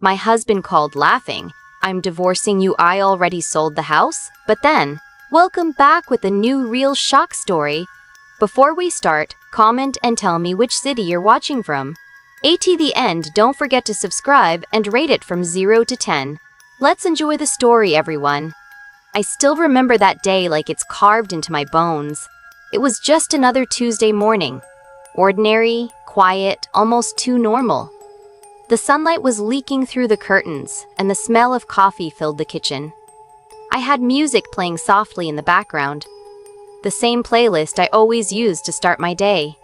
My husband called laughing. "I'm divorcing you, I already sold the house?" But then, welcome back with a new real shock story. Before we start, comment and tell me which city you're watching from. At the end, don't forget to subscribe and rate it from 0 to 10. Let's enjoy the story, everyone. I still remember that day like it's carved into my bones. It was just another Tuesday morning. Ordinary, quiet, almost too normal. The sunlight was leaking through the curtains, and the smell of coffee filled the kitchen. I had music playing softly in the background. The same playlist I always use to start my day.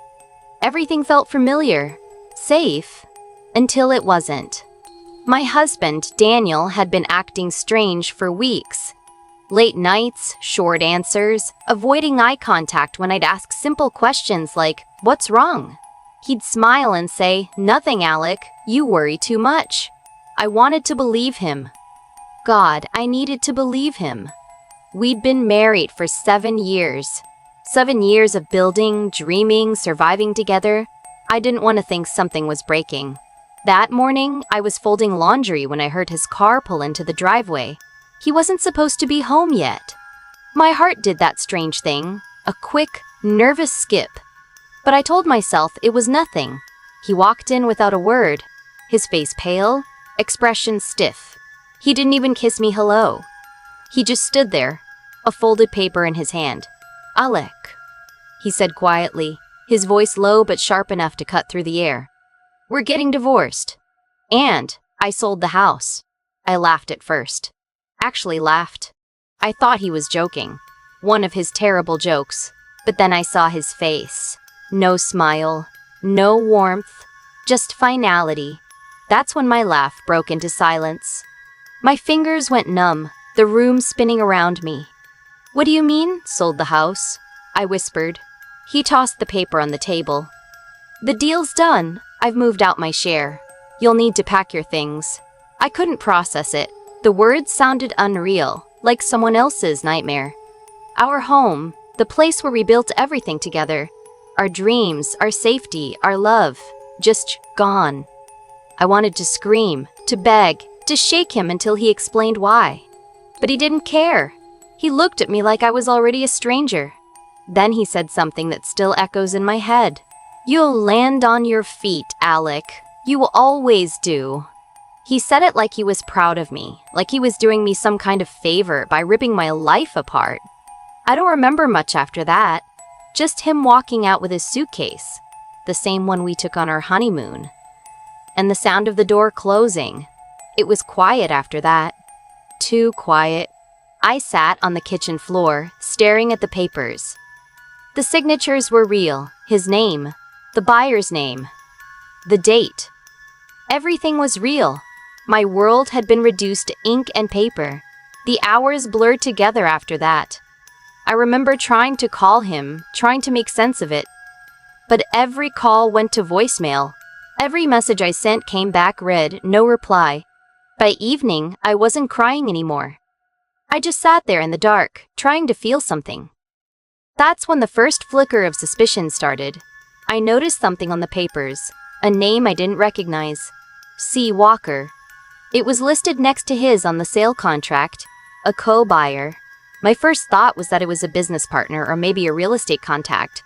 Everything felt familiar, safe, until it wasn't. My husband, Daniel, had been acting strange for weeks. Late nights, short answers, avoiding eye contact when I'd ask simple questions like, "What's wrong?" He'd smile and say, "Nothing, Alic, you worry too much." I wanted to believe him. God, I needed to believe him. We'd been married for 7 years. 7 years of building, dreaming, surviving together. I didn't want to think something was breaking. That morning, I was folding laundry when I heard his car pull into the driveway. He wasn't supposed to be home yet. My heart did that strange thing, a quick, nervous skip. But I told myself it was nothing. He walked in without a word, his face pale, expression stiff. He didn't even kiss me hello. He just stood there, a folded paper in his hand. "Alic," he said quietly, his voice low but sharp enough to cut through the air. "We're getting divorced. And I sold the house." I laughed at first. Actually laughed. I thought he was joking. One of his terrible jokes. But then I saw his face. No smile, no warmth, just finality. That's when my laugh broke into silence. My fingers went numb, the room spinning around me. "What do you mean, sold the house?" I whispered. He tossed the paper on the table. "The deal's done. I've moved out my share. You'll need to pack your things." I couldn't process it. The words sounded unreal, like someone else's nightmare. Our home, the place where we built everything together, our dreams, our safety, our love, just gone. I wanted to scream, to beg, to shake him until he explained why. But he didn't care. He looked at me like I was already a stranger. Then he said something that still echoes in my head. "You'll land on your feet, Alic. You will always do." He said it like he was proud of me, like he was doing me some kind of favor by ripping my life apart. I don't remember much after that. Just him walking out with his suitcase, the same one we took on our honeymoon. And the sound of the door closing. It was quiet after that. Too quiet. I sat on the kitchen floor, staring at the papers. The signatures were real, his name, the buyer's name, the date. Everything was real. My world had been reduced to ink and paper. The hours blurred together after that. I remember trying to call him, trying to make sense of it. But every call went to voicemail. Every message I sent came back read, no reply. By evening, I wasn't crying anymore. I just sat there in the dark, trying to feel something. That's when the first flicker of suspicion started. I noticed something on the papers, a name I didn't recognize. C. Walker. It was listed next to his on the sale contract, a co-buyer. My first thought was that it was a business partner or maybe a real estate contact.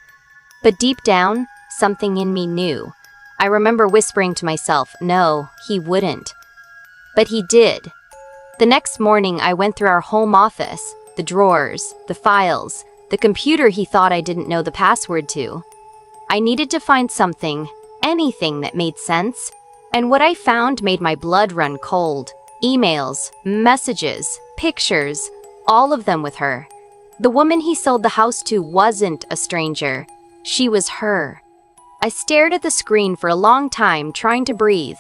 But deep down, something in me knew. I remember whispering to myself, no, he wouldn't. But he did. The next morning, I went through our home office, the drawers, the files, the computer he thought I didn't know the password to. I needed to find something, anything that made sense. And what I found made my blood run cold. Emails, messages, pictures, all of them with her. The woman he sold the house to wasn't a stranger. She was her. I stared at the screen for a long time, trying to breathe.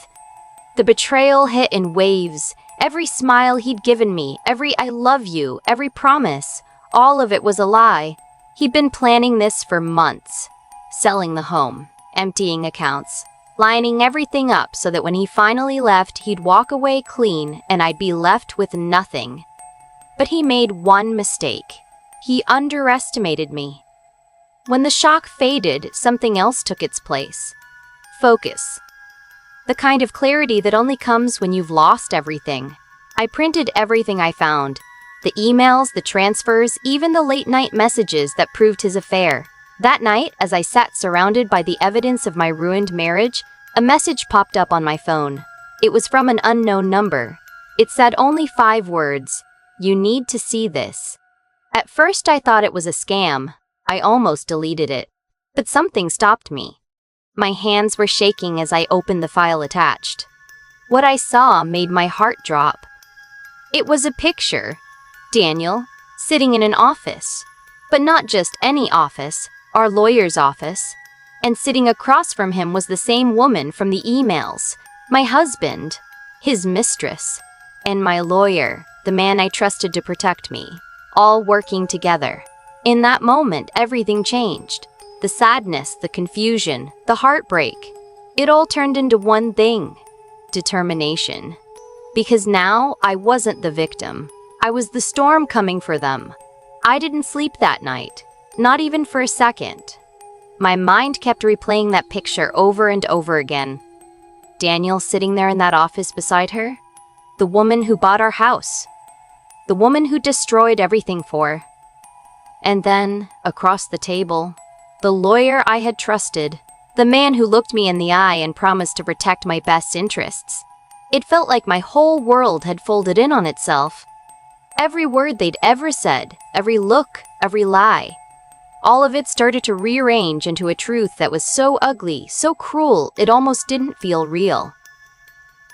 The betrayal hit in waves. Every smile he'd given me, every "I love you," every promise, all of it was a lie. He'd been planning this for months. Selling the home, emptying accounts, lining everything up so that when he finally left, he'd walk away clean and I'd be left with nothing. But he made one mistake. He underestimated me. When the shock faded, something else took its place. Focus. The kind of clarity that only comes when you've lost everything. I printed everything I found. The emails, the transfers, even the late-night messages that proved his affair. That night, as I sat surrounded by the evidence of my ruined marriage, a message popped up on my phone. It was from an unknown number. It said only 5 words. "You need to see this." At first I thought it was a scam. I almost deleted it. But something stopped me. My hands were shaking as I opened the file attached. What I saw made my heart drop. It was a picture. Daniel, sitting in an office. But not just any office, our lawyer's office. And sitting across from him was the same woman from the emails. My husband, his mistress, and my lawyer, the man I trusted to protect me, all working together. In that moment, everything changed. The sadness, the confusion, the heartbreak. It all turned into one thing: determination. Because now I wasn't the victim. I was the storm coming for them. I didn't sleep that night, not even for a second. My mind kept replaying that picture over and over again. Daniel sitting there in that office beside her. The woman who bought our house. The woman who destroyed everything for. And then, across the table, the lawyer I had trusted. The man who looked me in the eye and promised to protect my best interests. It felt like my whole world had folded in on itself. Every word they'd ever said, every look, every lie. All of it started to rearrange into a truth that was so ugly, so cruel, it almost didn't feel real.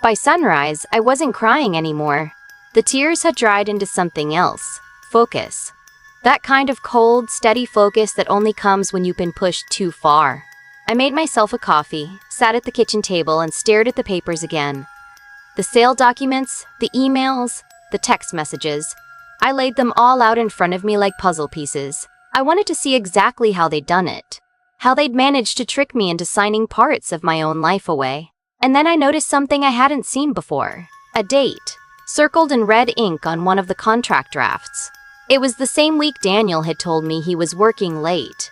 By sunrise, I wasn't crying anymore. The tears had dried into something else: focus. That kind of cold, steady focus that only comes when you've been pushed too far. I made myself a coffee, sat at the kitchen table, and stared at the papers again. The sale documents, the emails, the text messages. I laid them all out in front of me like puzzle pieces. I wanted to see exactly how they'd done it. How they'd managed to trick me into signing parts of my own life away. And then I noticed something I hadn't seen before. A date, circled in red ink on one of the contract drafts. It was the same week Daniel had told me he was working late.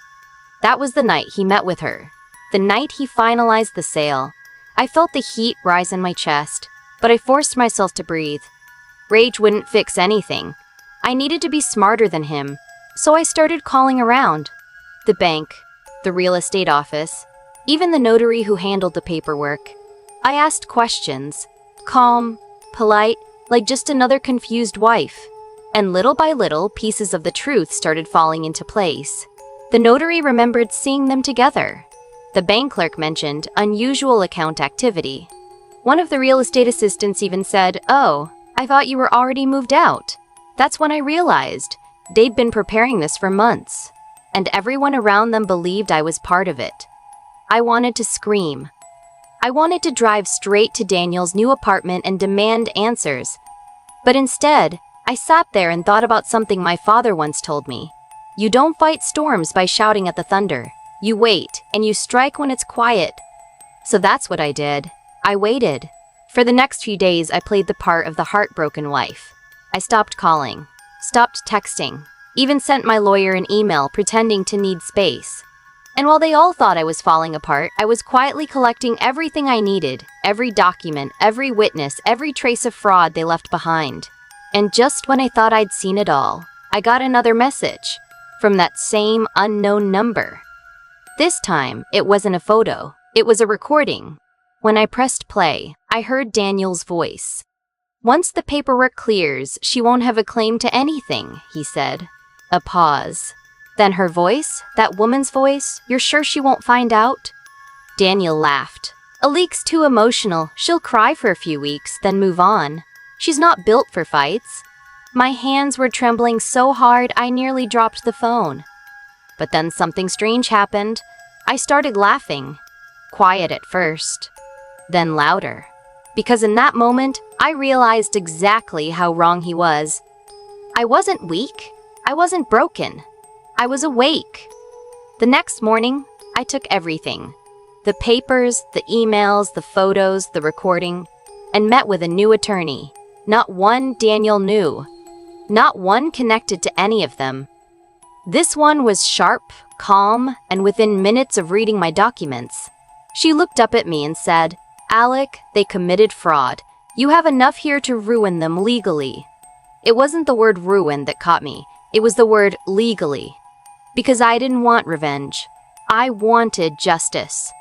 That was the night he met with her. The night he finalized the sale. I felt the heat rise in my chest, but I forced myself to breathe. Rage wouldn't fix anything. I needed to be smarter than him, so I started calling around. The bank, the real estate office, even the notary who handled the paperwork. I asked questions, calm, polite, like just another confused wife. And little by little, pieces of the truth started falling into place. The notary remembered seeing them together. The bank clerk mentioned unusual account activity. One of the real estate assistants even said, "Oh, I thought you were already moved out." That's when I realized they'd been preparing this for months, and everyone around them believed I was part of it. I wanted to scream. I wanted to drive straight to Daniel's new apartment and demand answers. But instead, I sat there and thought about something my father once told me. You don't fight storms by shouting at the thunder. You wait, and you strike when it's quiet. So that's what I did. I waited. For the next few days, I played the part of the heartbroken wife. I stopped calling, stopped texting, even sent my lawyer an email pretending to need space. And while they all thought I was falling apart, I was quietly collecting everything I needed, every document, every witness, every trace of fraud they left behind. And just when I thought I'd seen it all, I got another message from that same unknown number. This time, it wasn't a photo, it was a recording. When I pressed play, I heard Daniel's voice. "Once the paperwork clears, she won't have a claim to anything," he said. A pause. Then her voice, that woman's voice, "You're sure she won't find out?" Daniel laughed. "Alic's too emotional. She'll cry for a few weeks, then move on. She's not built for fights." My hands were trembling so hard I nearly dropped the phone. But then something strange happened. I started laughing. Quiet at first, then louder. Because in that moment, I realized exactly how wrong he was. I wasn't weak. I wasn't broken. I was awake. The next morning, I took everything. The papers, the emails, the photos, the recording, and met with a new attorney. Not one Daniel knew. Not one connected to any of them. This one was sharp, calm, and within minutes of reading my documents, she looked up at me and said, Alic, they committed fraud. You have enough here to ruin them legally. It wasn't the word ruin that caught me. It was the word legally. Because I didn't want revenge. I wanted justice.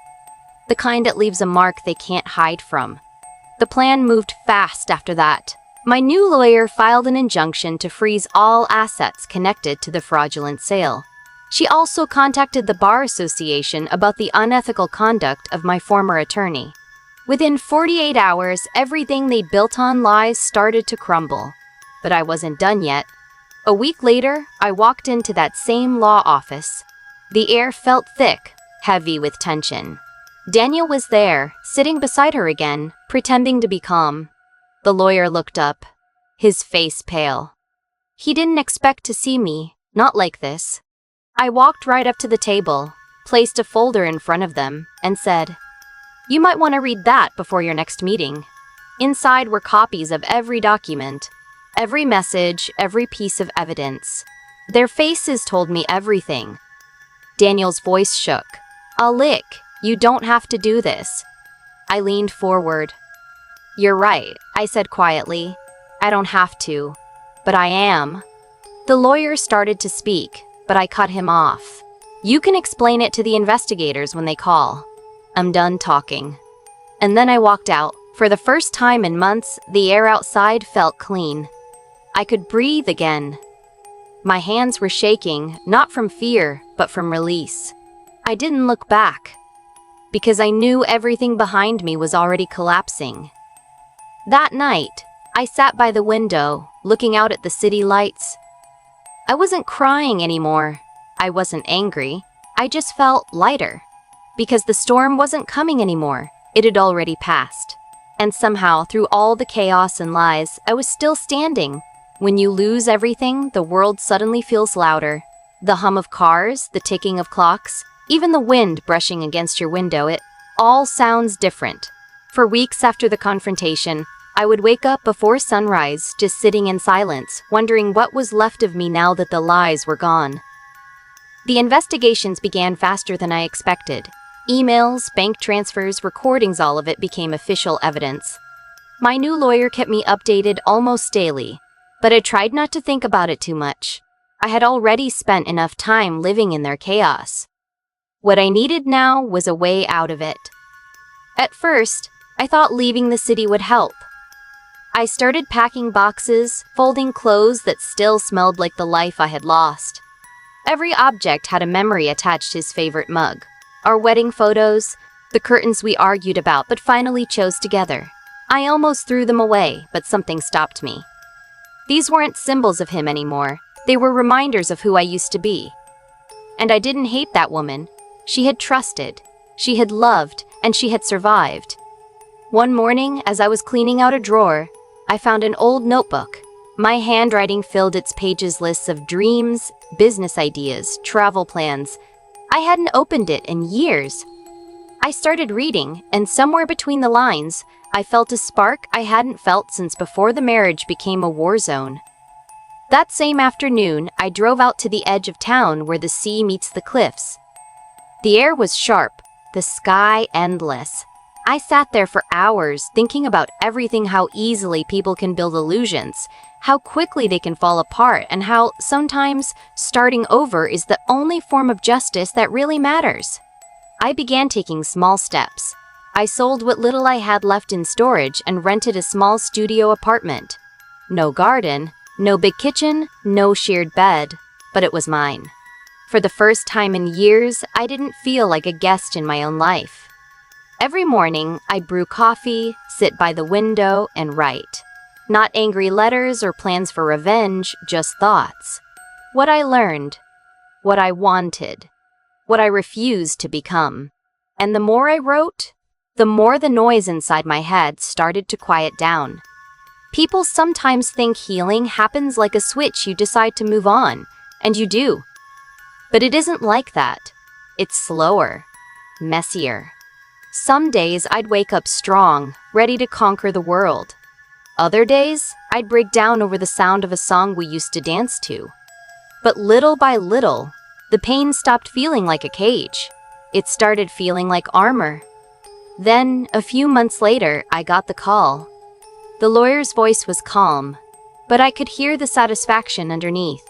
The kind that leaves a mark they can't hide from. The plan moved fast after that. My new lawyer filed an injunction to freeze all assets connected to the fraudulent sale. She also contacted the Bar Association about the unethical conduct of my former attorney. Within 48 hours, everything they built on lies started to crumble. But I wasn't done yet. A week later, I walked into that same law office. The air felt thick, heavy with tension. Daniel was there, sitting beside her again, pretending to be calm. The lawyer looked up, his face pale. He didn't expect to see me, not like this. I walked right up to the table, placed a folder in front of them, and said, "You might want to read that before your next meeting." Inside were copies of every document, every message, every piece of evidence. Their faces told me everything. Daniel's voice shook. "Alic, you don't have to do this." I leaned forward. "You're right," I said quietly. "I don't have to, but I am." The lawyer started to speak, but I cut him off. "You can explain it to the investigators when they call. I'm done talking." And then I walked out. For the first time in months, the air outside felt clean. I could breathe again. My hands were shaking, not from fear, but from release. I didn't look back, because I knew everything behind me was already collapsing. That night, I sat by the window, looking out at the city lights. I wasn't crying anymore. I wasn't angry. I just felt lighter. Because the storm wasn't coming anymore. It had already passed. And somehow, through all the chaos and lies, I was still standing. When you lose everything, the world suddenly feels louder. The hum of cars, the ticking of clocks, even the wind brushing against your window, it all sounds different. For weeks after the confrontation, I would wake up before sunrise, just sitting in silence, wondering what was left of me now that the lies were gone. The investigations began faster than I expected. Emails, bank transfers, recordings, all of it became official evidence. My new lawyer kept me updated almost daily, but I tried not to think about it too much. I had already spent enough time living in their chaos. What I needed now was a way out of it. At first, I thought leaving the city would help. I started packing boxes, folding clothes that still smelled like the life I had lost. Every object had a memory attached to his favorite mug. Our wedding photos, the curtains we argued about but finally chose together. I almost threw them away, but something stopped me. These weren't symbols of him anymore. They were reminders of who I used to be. And I didn't hate that woman. She had trusted, she had loved, and she had survived. One morning, as I was cleaning out a drawer, I found an old notebook. My handwriting filled its pages, lists of dreams, business ideas, travel plans. I hadn't opened it in years. I started reading, and somewhere between the lines, I felt a spark I hadn't felt since before the marriage became a war zone. That same afternoon, I drove out to the edge of town where the sea meets the cliffs. The air was sharp, the sky endless. I sat there for hours thinking about everything, how easily people can build illusions, how quickly they can fall apart, and how sometimes starting over is the only form of justice that really matters. I began taking small steps. I sold what little I had left in storage and rented a small studio apartment. No garden, no big kitchen, no shared bed, but it was mine. For the first time in years, I didn't feel like a guest in my own life. Every morning, I brew coffee, sit by the window, and write. Not angry letters or plans for revenge, just thoughts. What I learned, what I wanted, what I refused to become. And the more I wrote, the more the noise inside my head started to quiet down. People sometimes think healing happens like a switch, you decide to move on, and you do. But it isn't like that. It's slower, messier. Some days I'd wake up strong, ready to conquer the world. Other days, I'd break down over the sound of a song we used to dance to. But little by little, the pain stopped feeling like a cage. It started feeling like armor. Then, a few months later, I got the call. The lawyer's voice was calm, but I could hear the satisfaction underneath.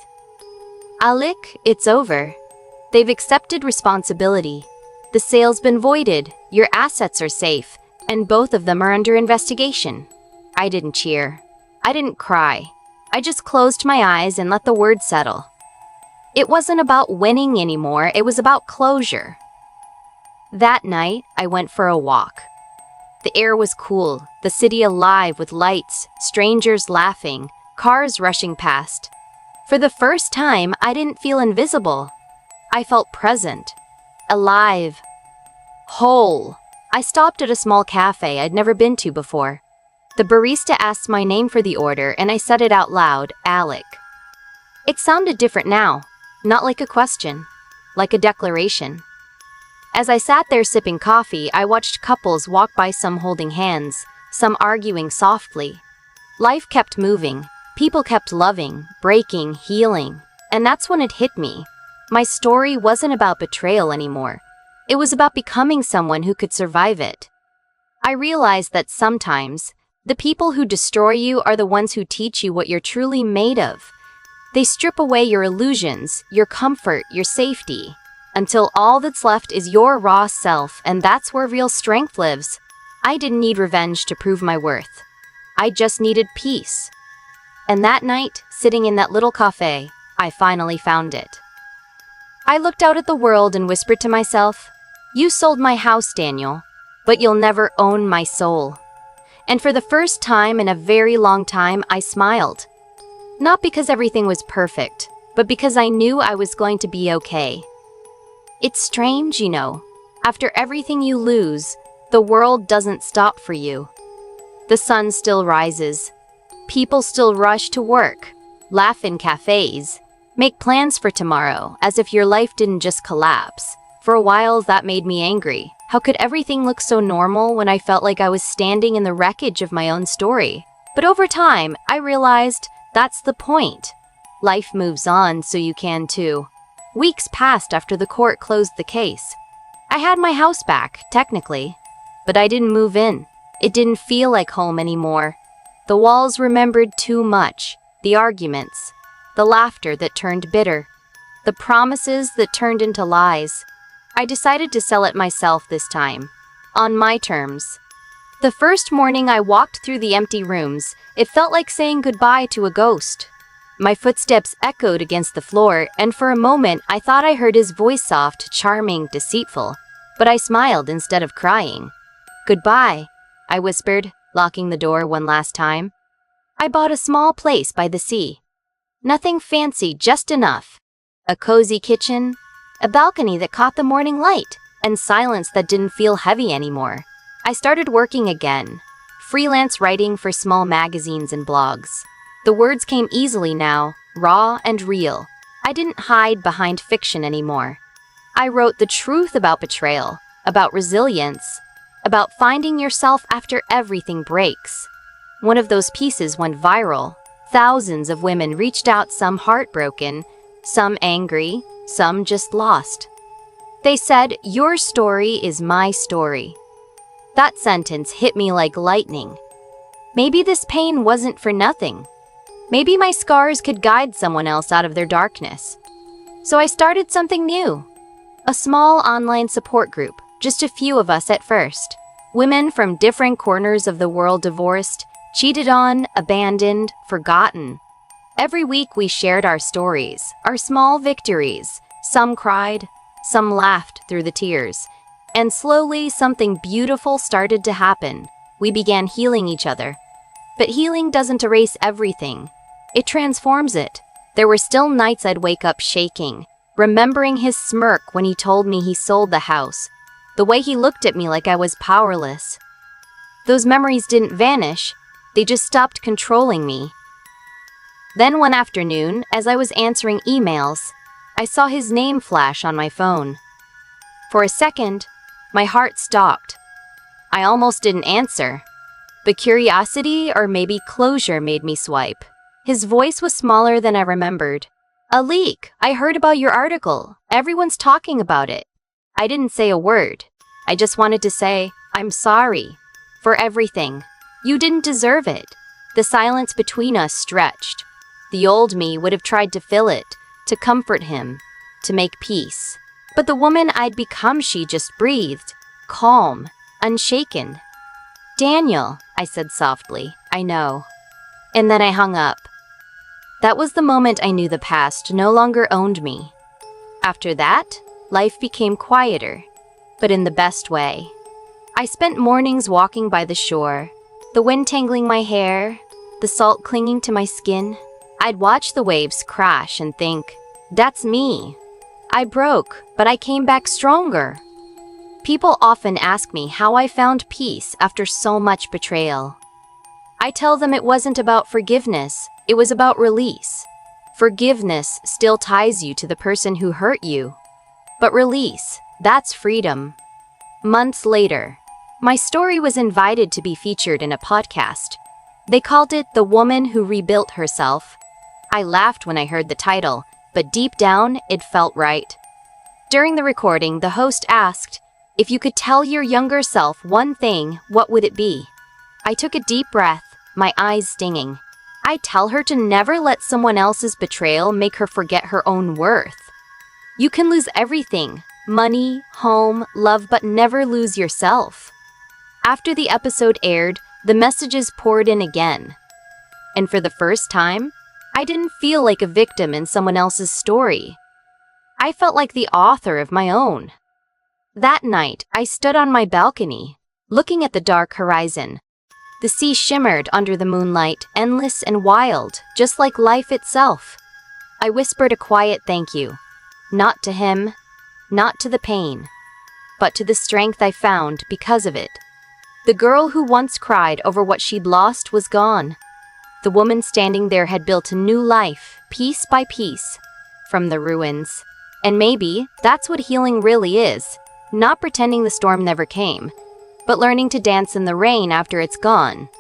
Alic, it's over. They've accepted responsibility. The sale's been voided, your assets are safe, and both of them are under investigation. I didn't cheer. I didn't cry. I just closed my eyes and let the words settle. It wasn't about winning anymore, it was about closure. That night, I went for a walk. The air was cool, the city alive with lights, strangers laughing, cars rushing past. For the first time, I didn't feel invisible. I felt present, alive, whole. I stopped at a small cafe I'd never been to before. The barista asked my name for the order and I said it out loud, Alic. It sounded different now, not like a question, like a declaration. As I sat there sipping coffee, I watched couples walk by, some holding hands, some arguing softly. Life kept moving, people kept loving, breaking, healing, and that's when it hit me. My story wasn't about betrayal anymore. It was about becoming someone who could survive it. I realized that sometimes, the people who destroy you are the ones who teach you what you're truly made of. They strip away your illusions, your comfort, your safety, until all that's left is your raw self, and that's where real strength lives. I didn't need revenge to prove my worth. I just needed peace. And that night, sitting in that little cafe, I finally found it. I looked out at the world and whispered to myself, "You sold my house, Daniel, but you'll never own my soul." And for the first time in a very long time, I smiled. Not because everything was perfect, but because I knew I was going to be okay. It's strange, you know. After everything you lose, the world doesn't stop for you. The sun still rises. People still rush to work, laugh in cafes, make plans for tomorrow, as if your life didn't just collapse. For a while, that made me angry. How could everything look so normal when I felt like I was standing in the wreckage of my own story? But over time, I realized that's the point. Life moves on, so you can too. Weeks passed after the court closed the case. I had my house back, technically, but I didn't move in. It didn't feel like home anymore. The walls remembered too much. The arguments, the laughter that turned bitter, the promises that turned into lies. I decided to sell it myself this time, on my terms. The first morning I walked through the empty rooms, it felt like saying goodbye to a ghost. My footsteps echoed against the floor, and for a moment I thought I heard his voice, soft, charming, deceitful. But I smiled instead of crying. "Goodbye," I whispered, locking the door one last time. I bought a small place by the sea. Nothing fancy, just enough. A cozy kitchen, a balcony that caught the morning light, and silence that didn't feel heavy anymore. I started working again, freelance writing for small magazines and blogs. The words came easily now, raw and real. I didn't hide behind fiction anymore. I wrote the truth about betrayal, about resilience, about finding yourself after everything breaks. One of those pieces went viral. Thousands of women reached out, some heartbroken, some angry, some just lost. They said, "Your story is my story." That sentence hit me like lightning. Maybe this pain wasn't for nothing. Maybe my scars could guide someone else out of their darkness. So I started something new. A small online support group, just a few of us at first. Women from different corners of the world, divorced, cheated on, abandoned, forgotten. Every week we shared our stories, our small victories. Some cried, some laughed through the tears. And slowly something beautiful started to happen. We began healing each other. But healing doesn't erase everything. It transforms it. There were still nights I'd wake up shaking, remembering his smirk when he told me he sold the house, the way he looked at me like I was powerless. Those memories didn't vanish, they just stopped controlling me. Then one afternoon, as I was answering emails, I saw his name flash on my phone. For a second, my heart stopped. I almost didn't answer, but curiosity or maybe closure made me swipe. His voice was smaller than I remembered. "Alic, I heard about your article. Everyone's talking about it." I didn't say a word. I just wanted to say, I'm sorry. For everything. You didn't deserve it. The silence between us stretched. The old me would have tried to fill it, to comfort him, to make peace. But the woman I'd become, she just breathed, calm, unshaken. Daniel, I said softly, I know. And then I hung up. That was the moment I knew the past no longer owned me. After that, life became quieter, but in the best way. I spent mornings walking by the shore, the wind tangling my hair, the salt clinging to my skin. I'd watch the waves crash and think, that's me. I broke, but I came back stronger. People often ask me how I found peace after so much betrayal. I tell them it wasn't about forgiveness, it was about release. Forgiveness still ties you to the person who hurt you. But release, that's freedom. Months later, my story was invited to be featured in a podcast. They called it The Woman Who Rebuilt Herself. I laughed when I heard the title, but deep down, it felt right. During the recording, the host asked, if you could tell your younger self one thing, what would it be? I took a deep breath, my eyes stinging. I'd tell her to never let someone else's betrayal make her forget her own worth. You can lose everything, money, home, love, but never lose yourself. After the episode aired, the messages poured in again. And for the first time, I didn't feel like a victim in someone else's story. I felt like the author of my own. That night, I stood on my balcony, looking at the dark horizon. The sea shimmered under the moonlight, endless and wild, just like life itself. I whispered a quiet thank you. Not to him, not to the pain, but to the strength I found because of it. The girl who once cried over what she'd lost was gone. The woman standing there had built a new life, piece by piece, from the ruins. And maybe that's what healing really is. Not pretending the storm never came, but learning to dance in the rain after it's gone.